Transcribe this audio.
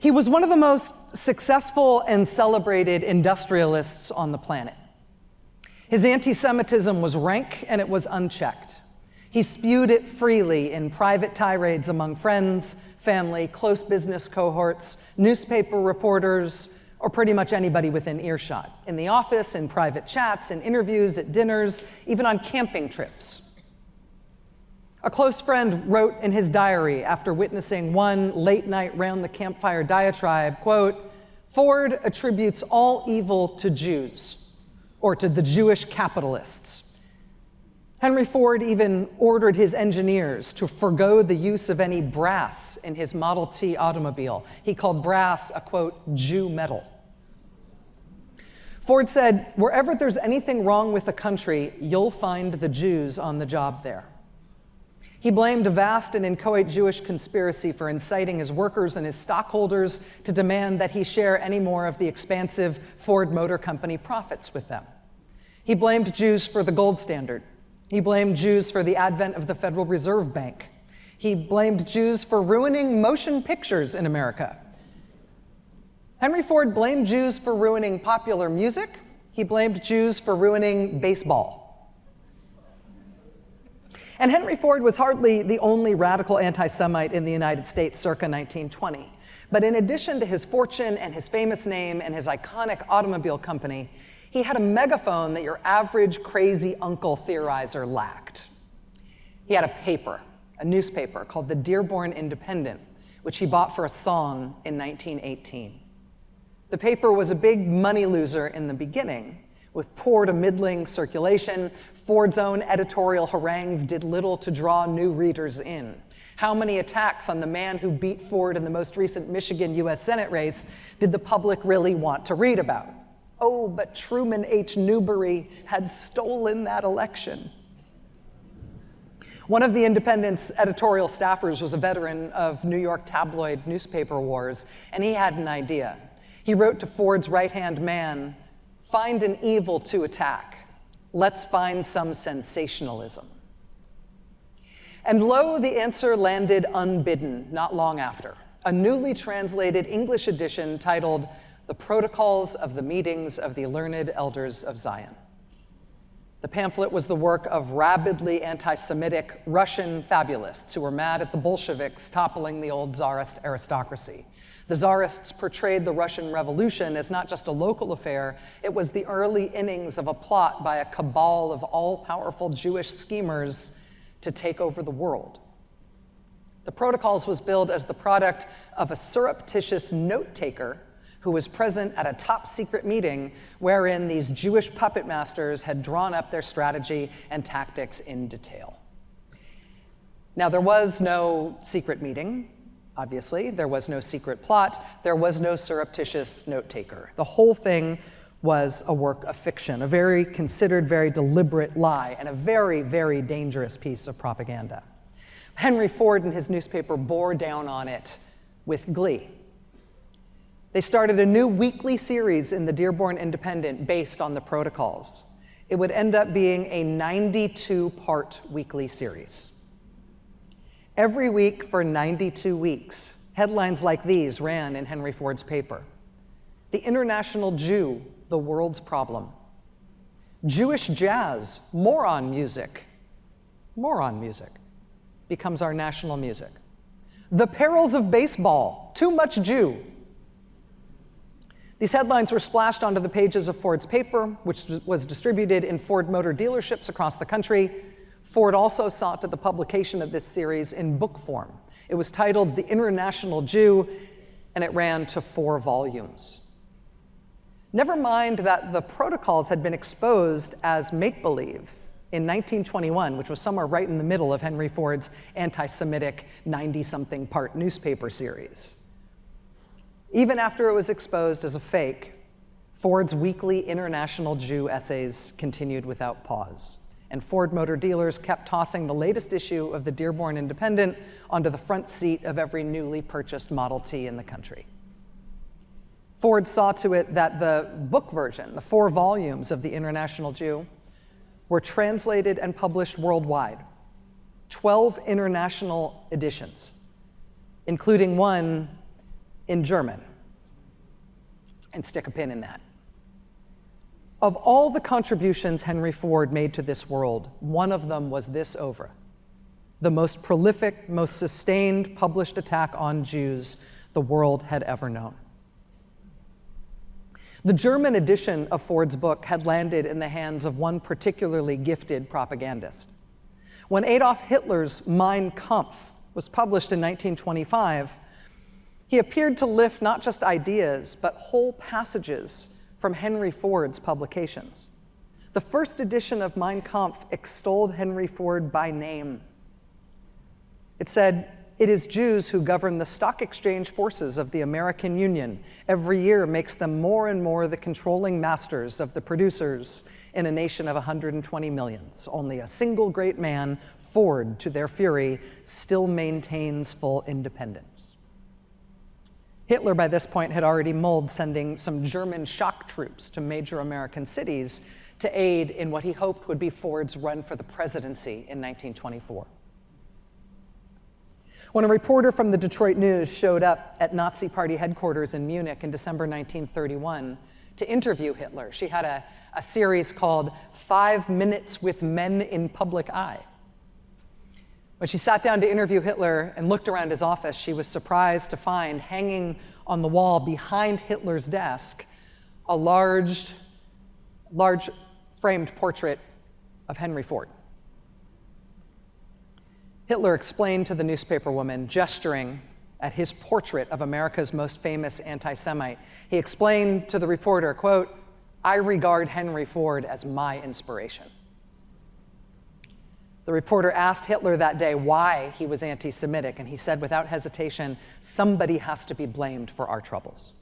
He was one of the most successful and celebrated industrialists on the planet. His anti-Semitism was rank and it was unchecked. He spewed it freely in private tirades among friends, family, close business cohorts, newspaper reporters, or pretty much anybody within earshot. In the office, in private chats, in interviews, at dinners, even on camping trips. A close friend wrote in his diary after witnessing one late-night round-the-campfire diatribe, quote, "Ford attributes all evil to Jews, or to the Jewish capitalists." Henry Ford even ordered his engineers to forgo the use of any brass in his Model T automobile. He called brass a, quote, Jew metal. Ford said, "Wherever there's anything wrong with the country, you'll find the Jews on the job there." He blamed a vast and inchoate Jewish conspiracy for inciting his workers and his stockholders to demand that he share any more of the expansive Ford Motor Company profits with them. He blamed Jews for the gold standard. He blamed Jews for the advent of the Federal Reserve Bank. He blamed Jews for ruining motion pictures in America. Henry Ford blamed Jews for ruining popular music. He blamed Jews for ruining baseball. And Henry Ford was hardly the only radical anti-Semite in the United States circa 1920. But in addition to his fortune and his famous name and his iconic automobile company, he had a megaphone that your average crazy uncle theorizer lacked. He had a paper, a newspaper called the Dearborn Independent, which he bought for a song in 1918. The paper was a big money loser in the beginning, with poor to middling circulation. Ford's own editorial harangues did little to draw new readers in. How many attacks on the man who beat Ford in the most recent Michigan US Senate race did the public really want to read about? Oh, but Truman H. Newberry had stolen that election. One of the Independent's editorial staffers was a veteran of New York tabloid newspaper wars, and he had an idea. He wrote to Ford's right-hand man, "Find an evil to attack. Let's find some sensationalism." And lo, the answer landed unbidden not long after. A newly translated English edition titled "The Protocols of the Meetings of the Learned Elders of Zion." The pamphlet was the work of rabidly anti-Semitic Russian fabulists who were mad at the Bolsheviks toppling the old Tsarist aristocracy. The Tsarists portrayed the Russian Revolution as not just a local affair, it was the early innings of a plot by a cabal of all-powerful Jewish schemers to take over the world. The Protocols was billed as the product of a surreptitious note-taker who was present at a top-secret meeting wherein these Jewish puppet masters had drawn up their strategy and tactics in detail. Now, there was no secret meeting, obviously. There was no secret plot. There was no surreptitious note-taker. The whole thing was a work of fiction, a very considered, very deliberate lie, and a very, very dangerous piece of propaganda. Henry Ford and his newspaper bore down on it with glee. They started a new weekly series in the Dearborn Independent based on the Protocols. It would end up being a 92-part weekly series. Every week for 92 weeks, headlines like these ran in Henry Ford's paper. "The International Jew, the World's Problem." "Jewish Jazz, Moron Music," becomes our national music. "The Perils of Baseball, Too Much Jew." These headlines were splashed onto the pages of Ford's paper, which was distributed in Ford Motor dealerships across the country. Ford also sought the publication of this series in book form. It was titled "The International Jew," and it ran to 4 volumes. Never mind that the Protocols had been exposed as make-believe in 1921, which was somewhere right in the middle of Henry Ford's anti-Semitic 90-something part newspaper series. Even after it was exposed as a fake, Ford's weekly International Jew essays continued without pause, and Ford Motor dealers kept tossing the latest issue of the Dearborn Independent onto the front seat of every newly purchased Model T in the country. Ford saw to it that the book version, the 4 volumes of the International Jew, were translated and published worldwide, 12 international editions, including one in German, and stick a pin in that. Of all the contributions Henry Ford made to this world, one of them was this oeuvre, the most prolific, most sustained published attack on Jews the world had ever known. The German edition of Ford's book had landed in the hands of one particularly gifted propagandist. When Adolf Hitler's Mein Kampf was published in 1925, he appeared to lift not just ideas, but whole passages from Henry Ford's publications. The first edition of Mein Kampf extolled Henry Ford by name. It said, "It is Jews who govern the stock exchange forces of the American Union. Every year makes them more and more the controlling masters of the producers in a nation of 120 millions. Only a single great man, Ford, to their fury, still maintains full independence." Hitler, by this point, had already mulled sending some German shock troops to major American cities to aid in what he hoped would be Ford's run for the presidency in 1924. When a reporter from the Detroit News showed up at Nazi Party headquarters in Munich in December 1931 to interview Hitler, she had a series called 5 Minutes with Men in Public Eye. When she sat down to interview Hitler and looked around his office, she was surprised to find hanging on the wall behind Hitler's desk a large framed portrait of Henry Ford. Hitler explained to the newspaper woman, gesturing at his portrait of America's most famous anti-Semite, he explained to the reporter, quote, "I regard Henry Ford as my inspiration." The reporter asked Hitler that day why he was anti-Semitic, and he said without hesitation, "Somebody has to be blamed for our troubles."